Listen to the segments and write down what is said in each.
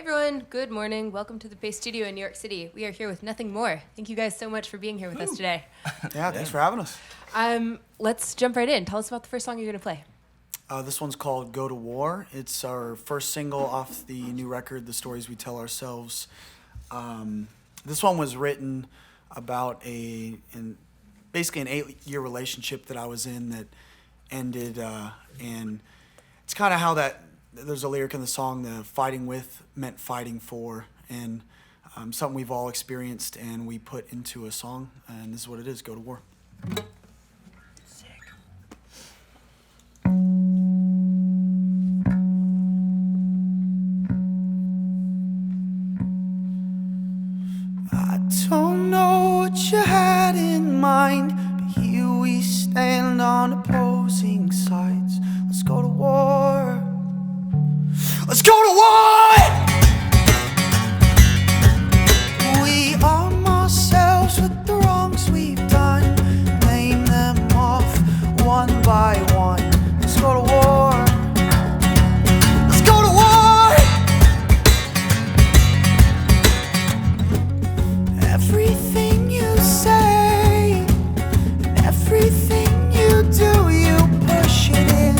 everyone, good morning. Welcome to the Pace Studio in New York City. We are here with Nothing More. Thank you guys so much for being here with us today. Yeah, thanks for having us. Let's jump right in. Tell us about the first song you're going to play. This one's called Go to War. It's our first single off the new record, The Stories We Tell Ourselves. This one was written about basically an 8-year relationship that I was in that ended, and it's kind of how there's a lyric in the song, the fighting with meant fighting for, and something we've all experienced and we put into a song, and this is what it is, Go to War. Sick. I don't know what you had in mind, but here we stand on opposing sides. Let's go to war. Let's go to war! We arm ourselves with the wrongs we've done, name them off one by one. Let's go to war. Let's go to war! Everything you say, everything you do, you push it in.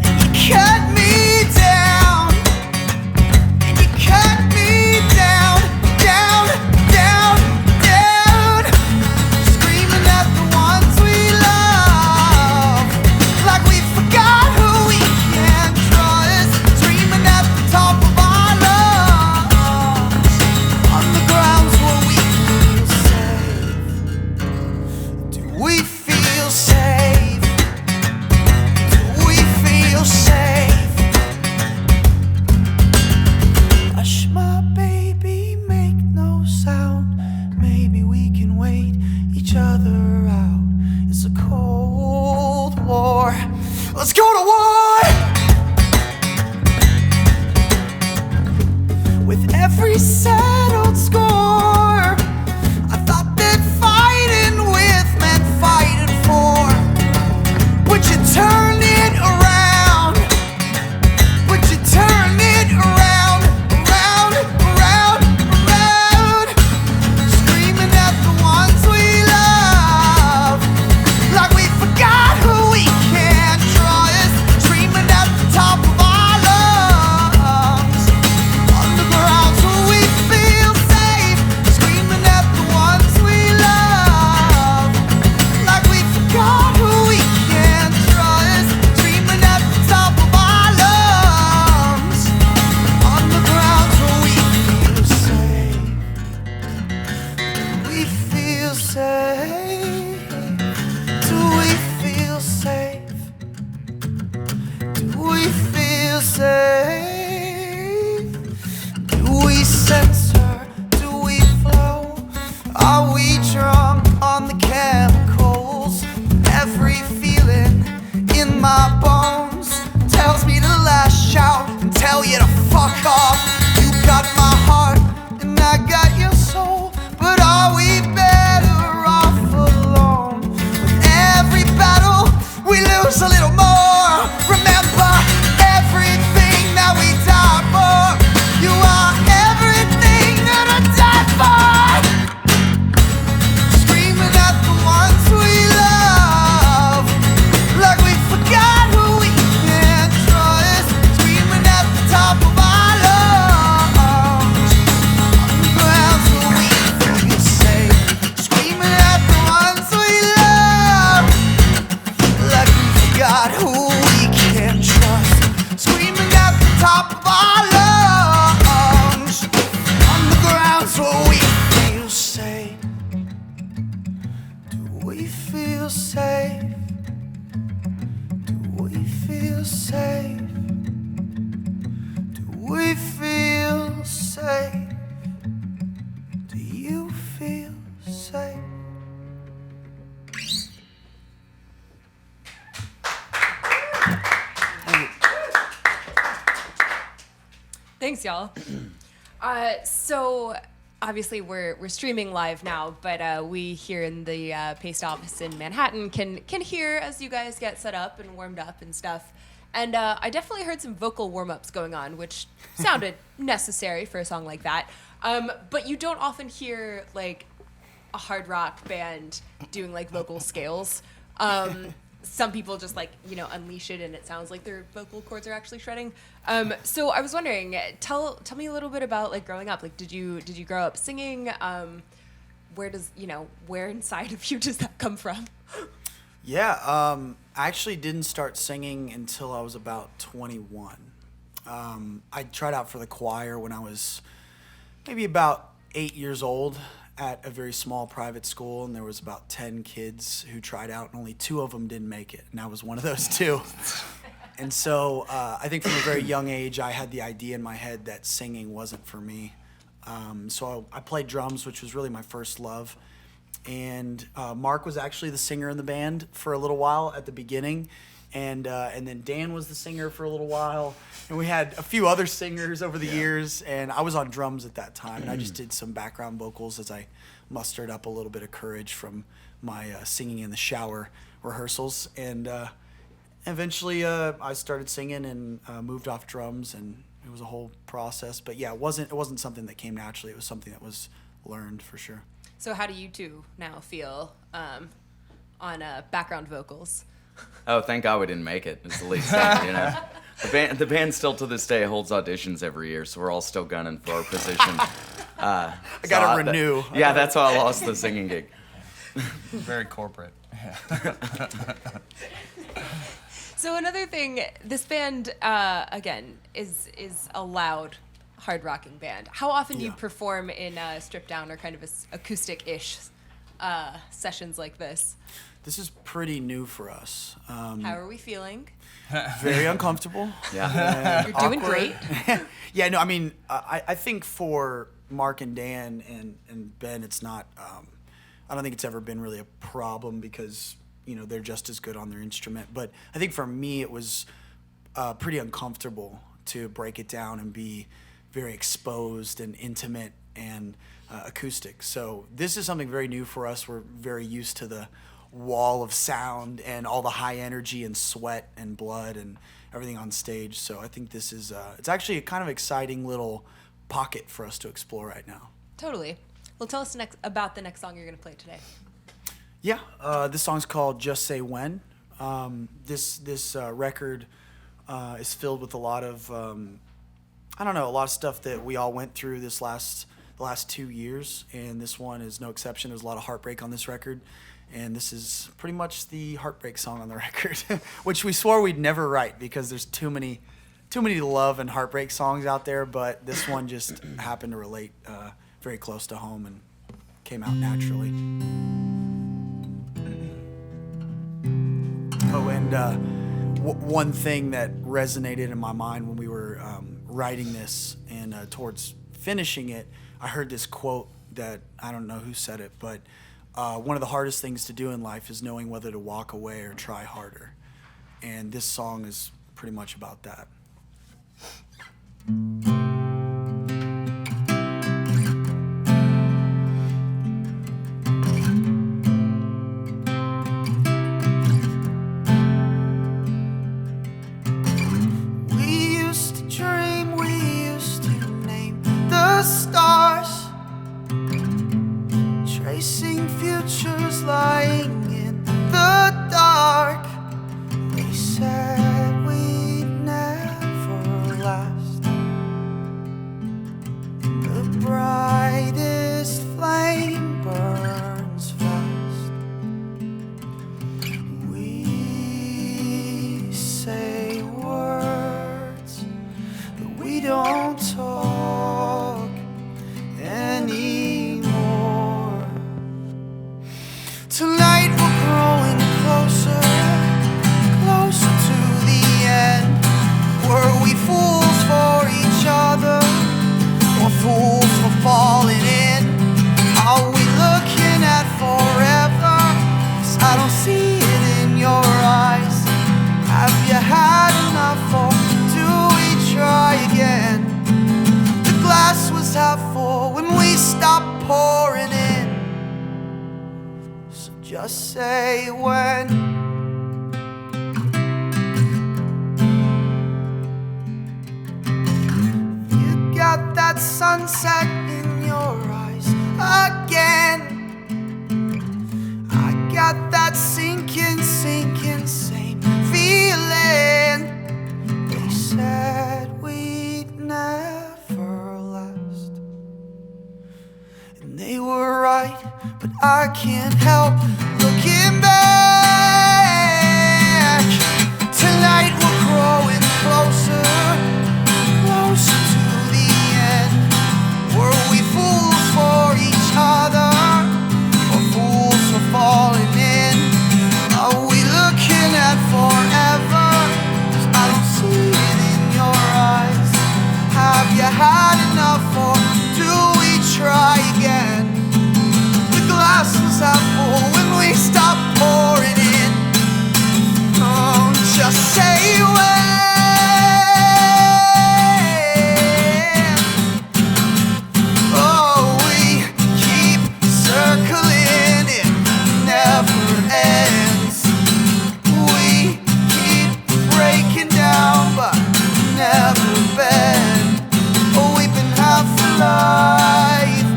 And you cut me down, and you cut me down, down, down, down. Screaming at the ones we love, like we forgot who we can trust. Screaming at the top of our lungs, on the grounds where we feel safe. Do we feel safe? Do we feel safe? Hush, my baby, make no sound. Maybe we can wait each other out. It's a cold war. Let's go to war! With every settled score, I thought that fighting with meant fighting for. Would you turn it around? Would you turn it around, around, around, around? Screaming at the ones we love, like we forgot who we can trust. Screaming at the top of our lungs, on the grounds where we feel safe. Screaming at the ones we love, like we forgot who we can trust. Screaming at the top of our lungs, on the grounds where we feel safe. We feel safe. Do we feel safe? Do we feel safe? Do we censor? Do we flow? Are we drunk on the chemicals? Every feeling in my bones tells me to lash out and tell you to fuck off. You got my heart and I got your soul, but are we better off alone? With every battle we lose a little more. Remember everything that we died for. You are everything that I died for. Screaming at the ones we love, like we forgot who we can trust. Screaming at the top of our lungs, on the grounds where we feel safe. Screaming at the ones we love, like we forgot who we can trust. Screaming at the top of our lungs, on the grounds where we feel safe. Do we feel safe? Do we feel safe? Do we feel safe? Do you feel safe? Thanks, y'all. So obviously we're streaming live now, but we here in the Paste office in Manhattan can hear as you guys get set up and warmed up and stuff. And I definitely heard some vocal warm-ups going on, which sounded necessary for a song like that. But you don't often hear like a hard rock band doing like vocal scales. Some people just like, unleash it and it sounds like their vocal cords are actually shredding. So I was wondering, tell me a little bit about like growing up. Like, did you grow up singing? Where inside of you does that come from? Yeah, I actually didn't start singing until I was about 21. I tried out for the choir when I was maybe about 8 years old at a very small private school, and there was about 10 kids who tried out, and only 2 of them didn't make it, and I was one of those 2. And so I think from a very young age, I had the idea in my head that singing wasn't for me. So I played drums, which was really my first love. And Mark was actually the singer in the band for a little while at the beginning. And then Dan was the singer for a little while. And we had a few other singers over the years. And I was on drums at that time. And I just did some background vocals as I mustered up a little bit of courage from my singing in the shower rehearsals. And eventually I started singing and moved off drums. And it was a whole process. But yeah, it wasn't something that came naturally. It was something that was learned for sure. So how do you two now feel on background vocals? Oh, thank God we didn't make it. It's the lead singer, The band still to this day holds auditions every year, so we're all still gunning for our position. I gotta renew. That's how I lost the singing gig. Very corporate. So another thing, this band again is a loud, hard rocking band. How often do you perform in stripped down or kind of acoustic-ish sessions like this? This is pretty new for us. How are we feeling? Very uncomfortable. Yeah. You're doing great. Yeah, no, I mean, I think for Mark and Dan and Ben, it's not, I don't think it's ever been really a problem because, they're just as good on their instrument. But I think for me, it was pretty uncomfortable to break it down and be very exposed and intimate and acoustic. So this is something very new for us. We're very used to the wall of sound and all the high energy and sweat and blood and everything on stage. So I think this is it's actually a kind of exciting little pocket for us to explore right now. Totally. Well, tell us about the next song you're going to play today. Yeah, this song's called Just Say When. This record is filled with a lot of a lot of stuff that we all went through the last 2 years, and this one is no exception. There's a lot of heartbreak on this record. And this is pretty much the heartbreak song on the record, which we swore we'd never write because there's too many love and heartbreak songs out there. But this one just happened to relate very close to home and came out naturally. Oh, and one thing that resonated in my mind when we were writing this and towards finishing it, I heard this quote that I don't know who said it, but one of the hardest things to do in life is knowing whether to walk away or try harder. And this song is pretty much about that. We used to dream, we used to name the stars, tracing futures lying in the dark. They said we'd never last. The brightest flame burns fast. We say words, but we don't talk anymore. Tonight we're growing closer, closer to the end. Were we fools for each other, or fools for falling in? Are we looking at forever? 'Cause I don't see it in your eyes. Have you had enough, or do we try again? The glass was half full when we stopped pouring in. So just say when. that sunset in your eyes again. I got that sinking same feeling. They said we'd never last, and they were right, but I can't help looking back. Tonight we're growing closer, closer to the end. Were we fools for each other, or fools for falling in? Are we looking at forever? 'Cause I don't see it in your eyes. Have you had enough, or do we try again? The glasses half full when we stop pouring in. Oh, just say when. Oh, we keep circling, it never ends. We keep breaking down, but never bend. Oh, we've been half alive.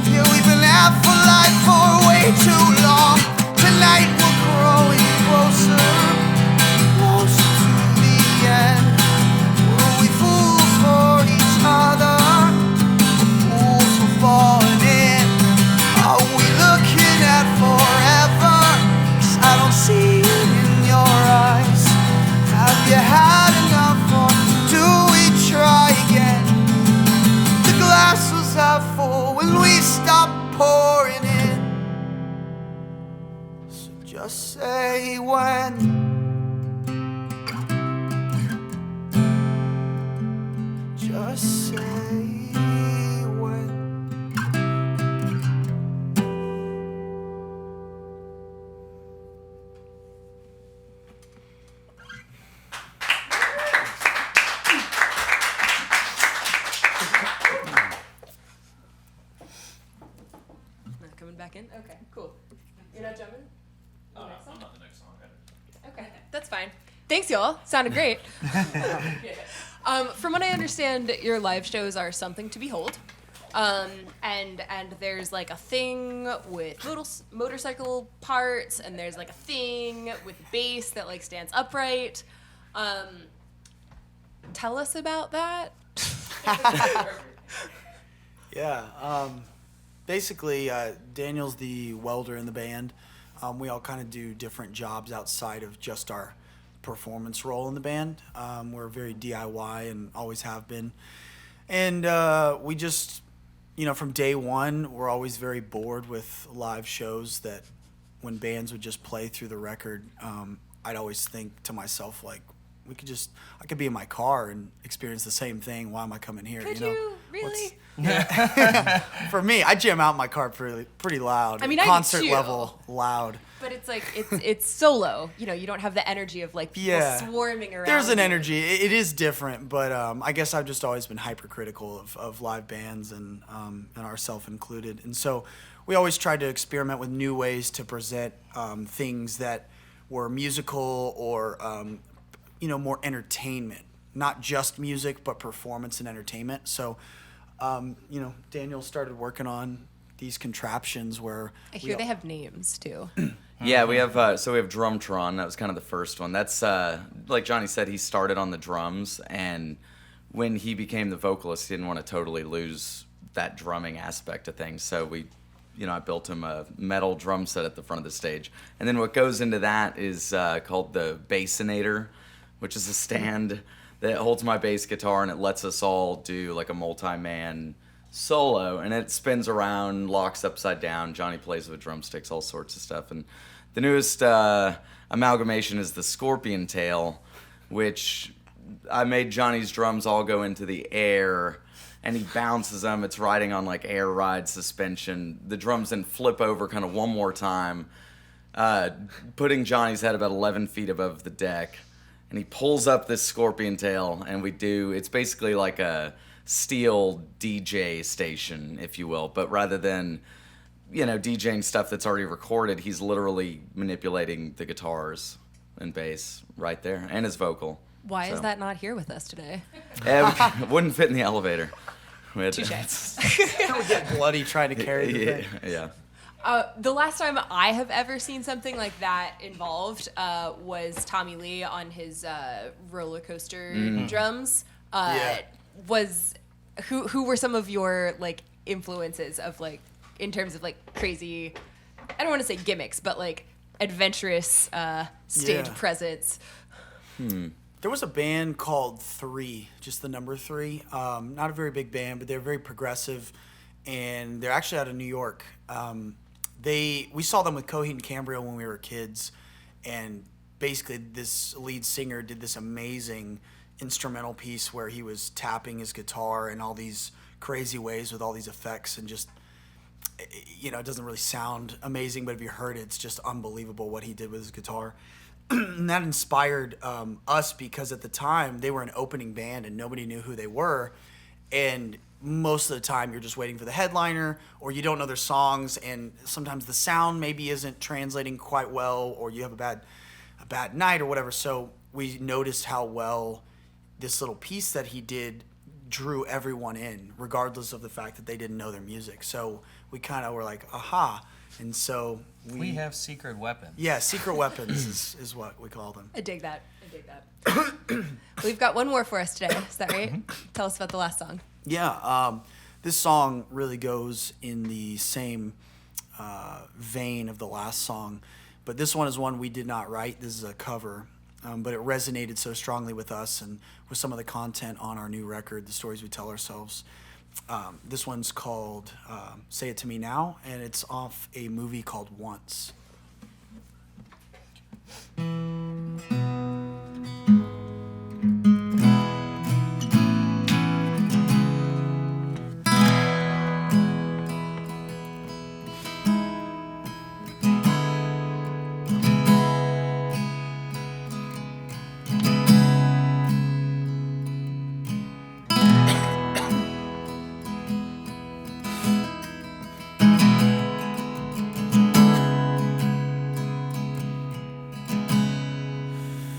Yeah, we've been half alive for way too long. Tonight we're growing closer, closer to the end. Were we fools for each other, fools for falling in? Are we looking at forever? 'Cause I don't see it in your eyes. Have you had enough, or do we try again? The glass was half full when we stopped pouring in. So just say when. Just say when. Not coming back in? Okay, cool. You're not jumping? I'm not the next song. Okay, that's fine. Thanks, y'all. Sounded great. From what I understand, your live shows are something to behold. And there's like a thing with motorcycle parts, and there's like a thing with bass that like stands upright. Tell us about that. Yeah. Basically, Daniel's the welder in the band. We all kind of do different jobs outside of just our performance role in the band. We're very DIY and always have been. And we just, from day one, we're always very bored with live shows that when bands would just play through the record, I'd always think to myself, like, I could be in my car and experience the same thing. Why am I coming here? Could you really? For me, I jam out in my car pretty loud. I mean, I do concert too. level loud. But it's like it's solo. You don't have the energy of like people swarming around. There's an you. energy. It is different, but I guess I've just always been hypercritical of live bands and ourselves included. And so we always tried to experiment with new ways to present things that were musical or more entertainment, not just music, but performance and entertainment. So, Daniel started working on these contraptions where I hear they have names too. Yeah, we have Drumtron. That was kind of the first one. That's like Johnny said, he started on the drums, and when he became the vocalist, he didn't want to totally lose that drumming aspect of things. So I built him a metal drum set at the front of the stage, and then what goes into that is called the Bassinator, which is a stand that holds my bass guitar and it lets us all do like a multi-man solo, and it spins around, locks upside down. Johnny plays with drumsticks, all sorts of stuff. And the newest amalgamation is the Scorpion Tail, which I made Johnny's drums all go into the air, and he bounces them. It's riding on like air ride suspension. The drums then flip over kind of one more time, putting Johnny's head about 11 feet above the deck. And he pulls up this Scorpion Tail, and it's basically like a steel DJ station, if you will. But rather than, DJing stuff that's already recorded, he's literally manipulating the guitars and bass right there, and his vocal. Why is that not here with us today? It wouldn't fit in the elevator. We had Touche. I would get bloody trying to carry the thing. yeah. The last time I have ever seen something like that involved was Tommy Lee on his roller coaster drums. Yeah. Was who were some of your like influences of like in terms of like crazy? I don't want to say gimmicks, but like adventurous stage Yeah. presence. There was a band called 3, just the number 3. Not a very big band, but they're very progressive, and they're actually out of New York. We saw them with Coheed and Cambria when we were kids, and basically this lead singer did this amazing instrumental piece where he was tapping his guitar in all these crazy ways with all these effects, and just, you know, it doesn't really sound amazing, but if you heard it, it's just unbelievable what he did with his guitar. And that inspired us, because at the time they were an opening band and nobody knew who they were, and most of the time you're just waiting for the headliner, or you don't know their songs, and sometimes the sound maybe isn't translating quite well, or you have a bad night or whatever. So we noticed how well this little piece that he did drew everyone in, regardless of the fact that they didn't know their music. So we kind of were like, aha. And so We have secret weapons. yeah, secret weapons is what we call them. I dig that. We've got one more for us today. Is that right? Tell us about the last song. Yeah, this song really goes in the same vein of the last song, but this one is one we did not write. This is a cover, but it resonated so strongly with us and with some of the content on our new record, The Stories We Tell Ourselves. This one's called Say It To Me Now, and it's off a movie called Once.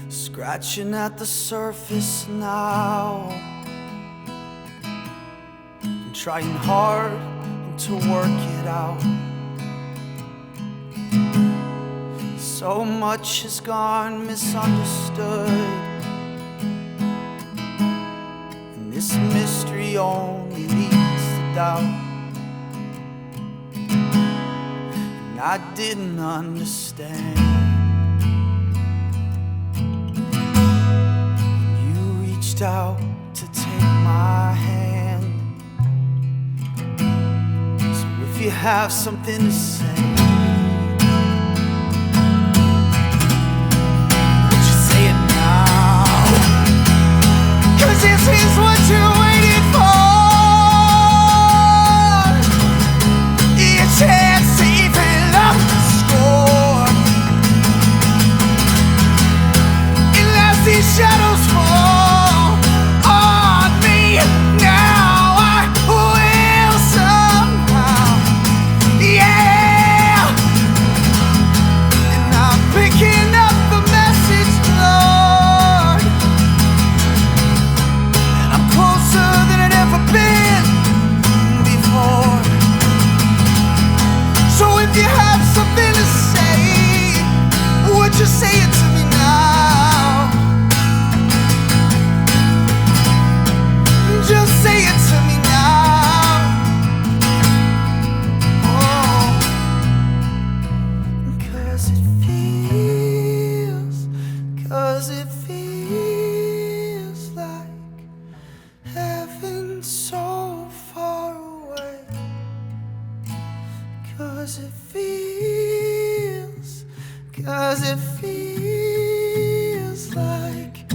Scratching at the surface now, and trying hard to work it out. So much has gone misunderstood, and this mystery only leads to doubt. And I didn't understand. Out to take my hand. So if you have something to say, would you say it now? 'Cause this is what you waited for, your chance to even up the score. And as these shadows fall now, I will somehow, yeah. And I'm picking up the message, Lord, and I'm closer than I've ever been before. So if you have something to say, would you say it to me now? Just say it to me now. Oh, 'cause it feels like heaven so far away. 'Cause it feels like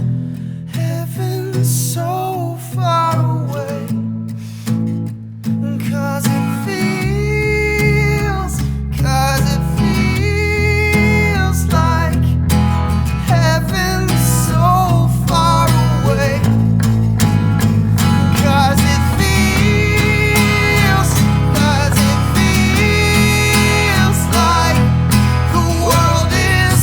heaven so far away. 'Cause it feels like heaven so far away. 'Cause it feels like the world is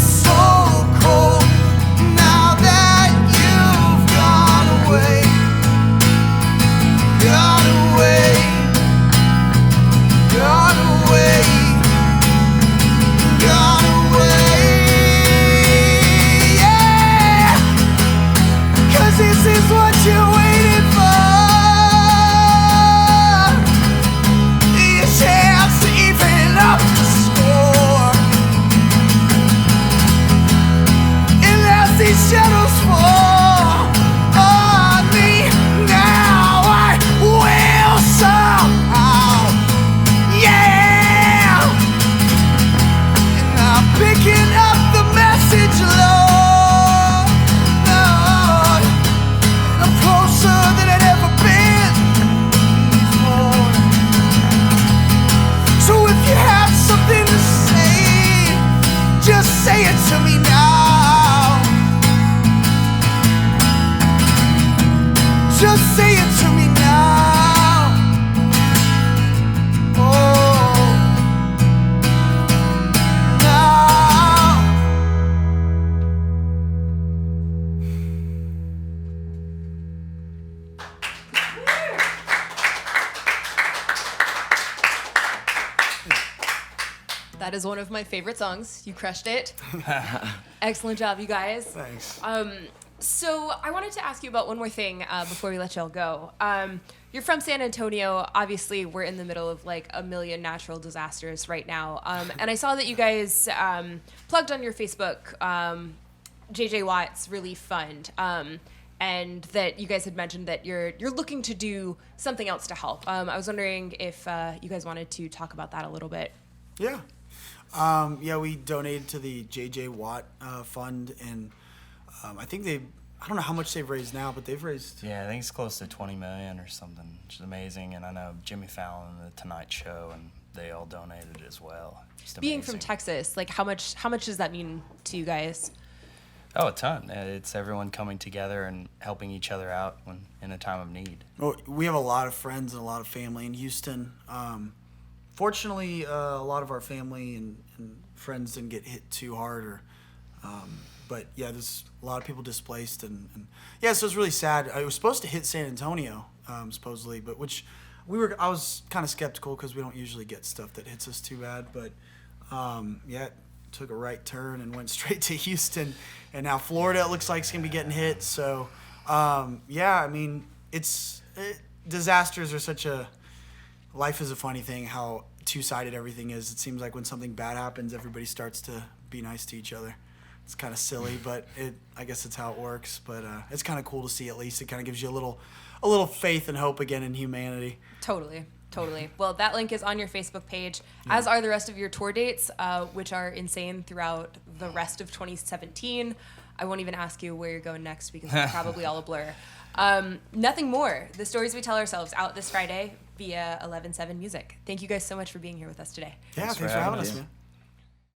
That is one of my favorite songs. You crushed it. Excellent job, you guys. Thanks. So I wanted to ask you about one more thing before we let y'all go. You're from San Antonio. Obviously, we're in the middle of like a million natural disasters right now. And I saw that you guys plugged on your Facebook JJ Watt's Relief Fund, and that you guys had mentioned that you're looking to do something else to help. I was wondering if you guys wanted to talk about that a little bit. Yeah. Yeah, we donated to the JJ Watt Fund, and I think I don't know how much they've raised now, but they've raised... Yeah, I think it's close to 20 million or something, which is amazing. And I know Jimmy Fallon and The Tonight Show, and they all donated as well. Just Being from amazing. Texas, like how much does that mean to you guys? Oh, a ton. It's everyone coming together and helping each other out when in a time of need. Well, we have a lot of friends and a lot of family in Houston. Fortunately, a lot of our family and friends didn't get hit too hard, but yeah, there's a lot of people displaced, and yeah, so it's really sad. It was supposed to hit San Antonio, supposedly, but I was kind of skeptical because we don't usually get stuff that hits us too bad, but yeah, it took a right turn and went straight to Houston, and now Florida it looks like it's gonna be getting hit. So yeah, I mean, disasters are such a... Life is a funny thing, how two-sided everything is. It seems like when something bad happens, everybody starts to be nice to each other. It's kind of silly, but I guess it's how it works. But it's kind of cool to see. At least it kind of gives you a little faith and hope again in humanity. Totally. Well, that link is on your Facebook page, as are the rest of your tour dates, which are insane throughout the rest of 2017. I won't even ask you where you're going next because it's probably all a blur. Nothing more. The Stories We Tell Ourselves, out this Friday via 11/7 Music. Thank you guys so much for being here with us today. Yeah, thanks for having us, man.